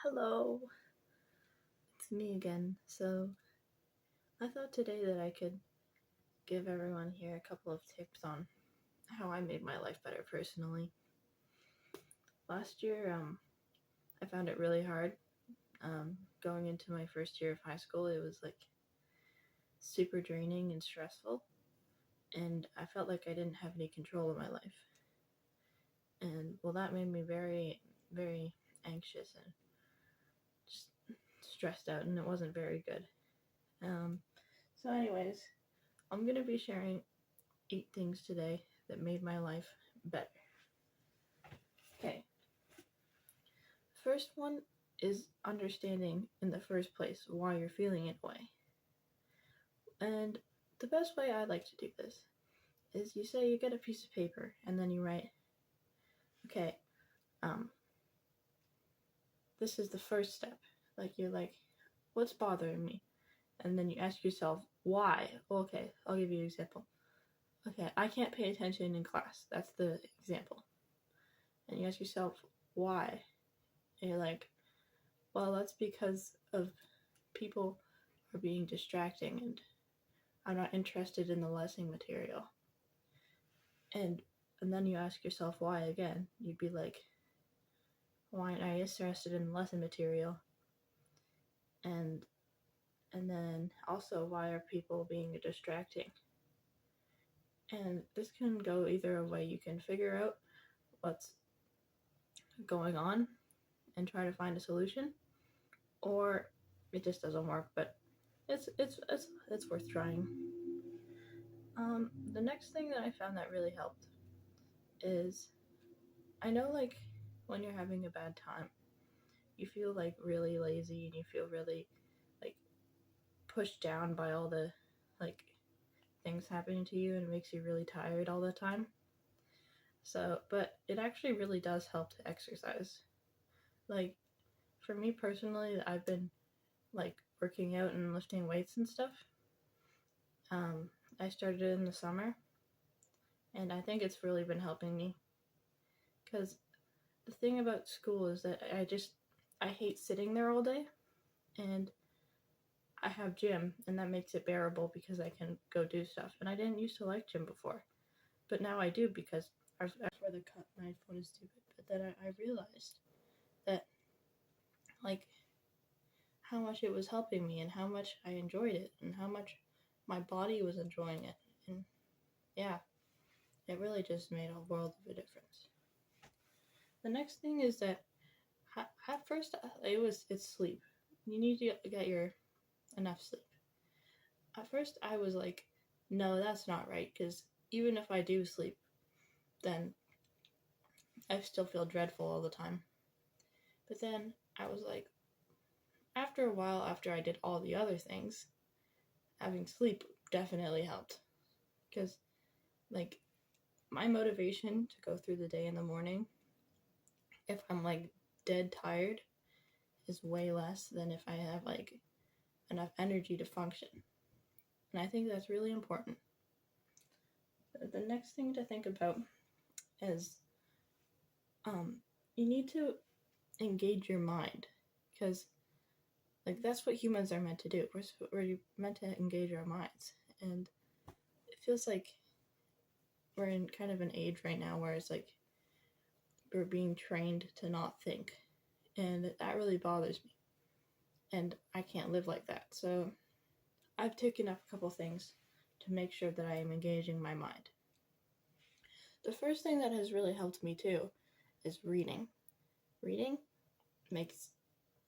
Hello, it's me again. So, I thought today that I could give everyone here a couple of tips on how I made my life better personally. Last year, I found it really hard. Going into my first year of high school, it was like super draining and stressful, and I felt like I didn't have any control of my life. And well, that made me very, very anxious and just stressed out, and it wasn't very good. Um, anyways, I'm gonna be sharing 8 things today that made my life better. Okay, first one is understanding in the first place why you're feeling it way. And the best way I like to do this is you get a piece of paper and then you write, okay, this is the first step. Like you're like, what's bothering me? And then you ask yourself, why? Okay, I'll give you an example. Okay, I can't pay attention in class. That's the example. And you ask yourself, why? And you're like, well, that's because of people are being distracting and I'm not interested in the lesson material. And then you ask yourself why again. You'd be like, why aren't I interested in lesson material? And then also why are people being distracting? And this can go either a way. You can figure out what's going on and try to find a solution, or it just doesn't work, but it's worth trying. The next thing that I found that really helped is I know like when you're having a bad time, you feel like really lazy and you feel really like pushed down by all the like things happening to you and it makes you really tired all the time. So, but it actually really does help to exercise. Like for me personally, I've been like working out and lifting weights and stuff. I started in the summer and I think it's really been helping me because the thing about school is that I hate sitting there all day, and I have gym, and that makes it bearable because I can go do stuff. And I didn't used to like gym before, but now I do because for the cut. My phone is stupid, but then I realized that like how much it was helping me and how much I enjoyed it and how much my body was enjoying it, and yeah, it really just made a world of a difference. The next thing is that at first it's sleep. You need to get your enough sleep. At first I was like, no, that's not right, because even if I do sleep, then I still feel dreadful all the time. But then I was like, after a while, after I did all the other things, having sleep definitely helped. Because, like, my motivation to go through the day in the morning, if I'm like dead tired, is way less than if I have like enough energy to function. And I think that's really important. The next thing to think about is you need to engage your mind, because like that's what humans are meant to do. We're meant to engage our minds, and it feels like we're in kind of an age right now where it's like we're being trained to not think, and that really bothers me, and I can't live like that. So I've taken up a couple things to make sure that I am engaging my mind. The first thing that has really helped me too is reading. Reading makes,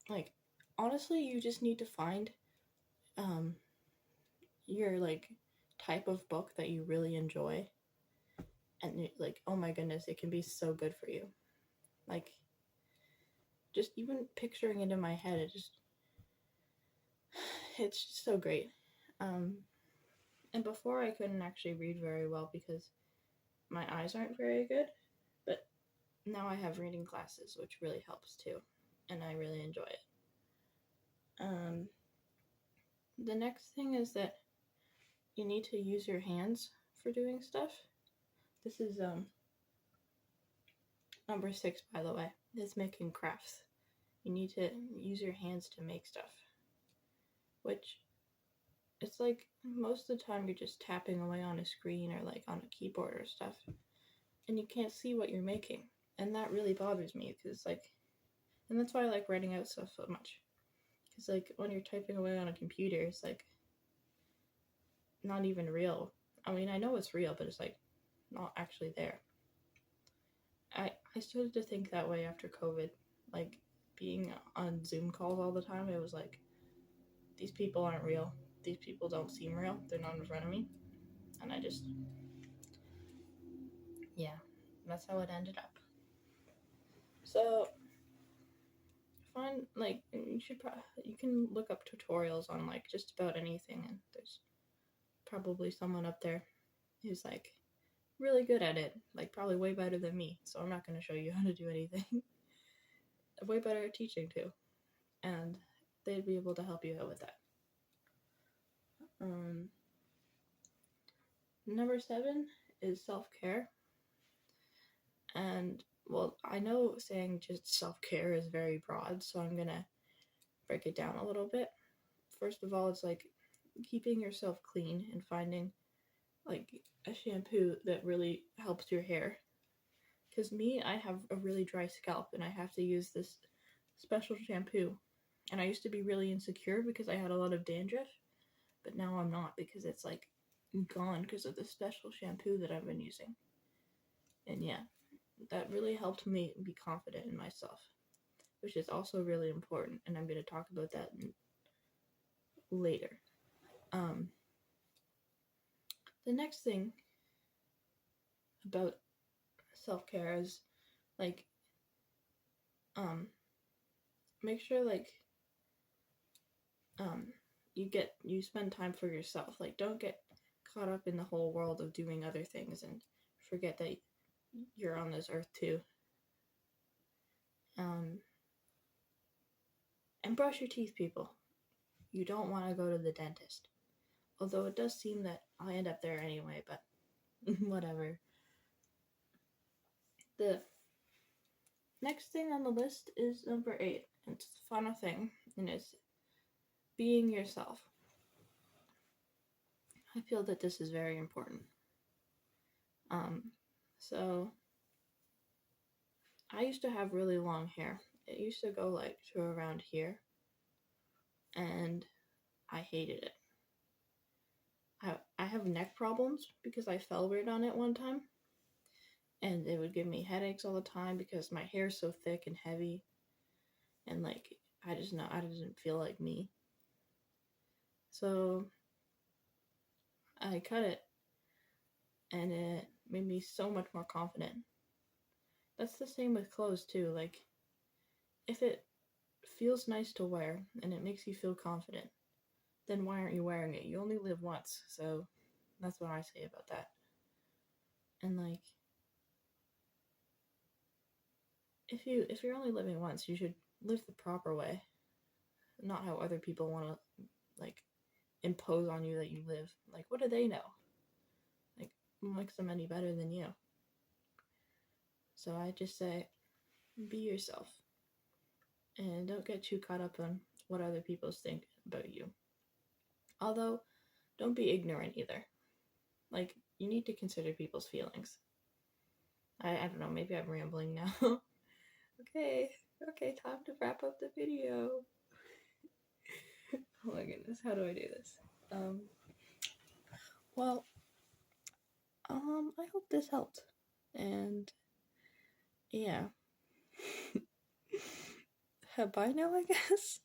like, honestly, you just need to find your like type of book that you really enjoy, and like, oh my goodness, it can be so good for you. Like, just even picturing it in my head, it's just so great. And before I couldn't actually read very well because my eyes aren't very good, but now I have reading classes, which really helps too, and I really enjoy it. The next thing is that you need to use your hands for doing stuff. This is number 6, by the way, is making crafts. You need to use your hands to make stuff. Which, it's like most of the time you're just tapping away on a screen or like on a keyboard or stuff. And you can't see what you're making. And that really bothers me because like, and that's why I like writing out stuff so much. Because like when you're typing away on a computer, it's like not even real. I mean, I know it's real, but it's like not actually there. I started to think that way after COVID. Like being on Zoom calls all the time, it was like, these people aren't real. These people don't seem real. They're not in front of me. And I just, yeah, that's how it ended up. So, find, like, you can look up tutorials on, like, just about anything, and there's probably someone up there who's, like, really good at it. Like, probably way better than me. So I'm not going to show you how to do anything. Way better at teaching, too. And they'd be able to help you out with that. Number 7 is self-care. And, well, I know saying just self-care is very broad, so I'm gonna break it down a little bit. First of all, it's like keeping yourself clean and finding like a shampoo that really helps your hair. Because me, I have a really dry scalp and I have to use this special shampoo. And I used to be really insecure because I had a lot of dandruff, but now I'm not because it's like gone because of the special shampoo that I've been using. And yeah, that really helped me be confident in myself, which is also really important. And I'm going to talk about that later. The next thing about self-care is like make sure like you spend time for yourself. Like don't get caught up in the whole world of doing other things and forget that you're on this earth too. And brush your teeth, people. You don't want to go to the dentist, although it does seem that I end up there anyway, but whatever. The next thing on the list is number 8. It's the final thing, and it's being yourself. I feel that this is very important. So I used to have really long hair. It used to go like to around here, and I hated it. I have neck problems because I fell weird on it one time, and it would give me headaches all the time because my hair is so thick and heavy, and like I didn't feel like me. So I cut it, and it made me so much more confident. That's the same with clothes too. Like if it feels nice to wear and it makes you feel confident, then why aren't you wearing it? You only live once, so that's what I say about that. And like if you're only living once, you should live the proper way, not how other people want to like impose on you that you live. Like what do they know? Like what makes them any better than you? So I just say be yourself and don't get too caught up on what other people think about you. Although don't be ignorant either. Like you need to consider people's feelings. I don't know, maybe I'm rambling now. Okay, time to wrap up the video. Oh my goodness, how do I do this? Well, I hope this helped. And yeah. Bye now, I guess.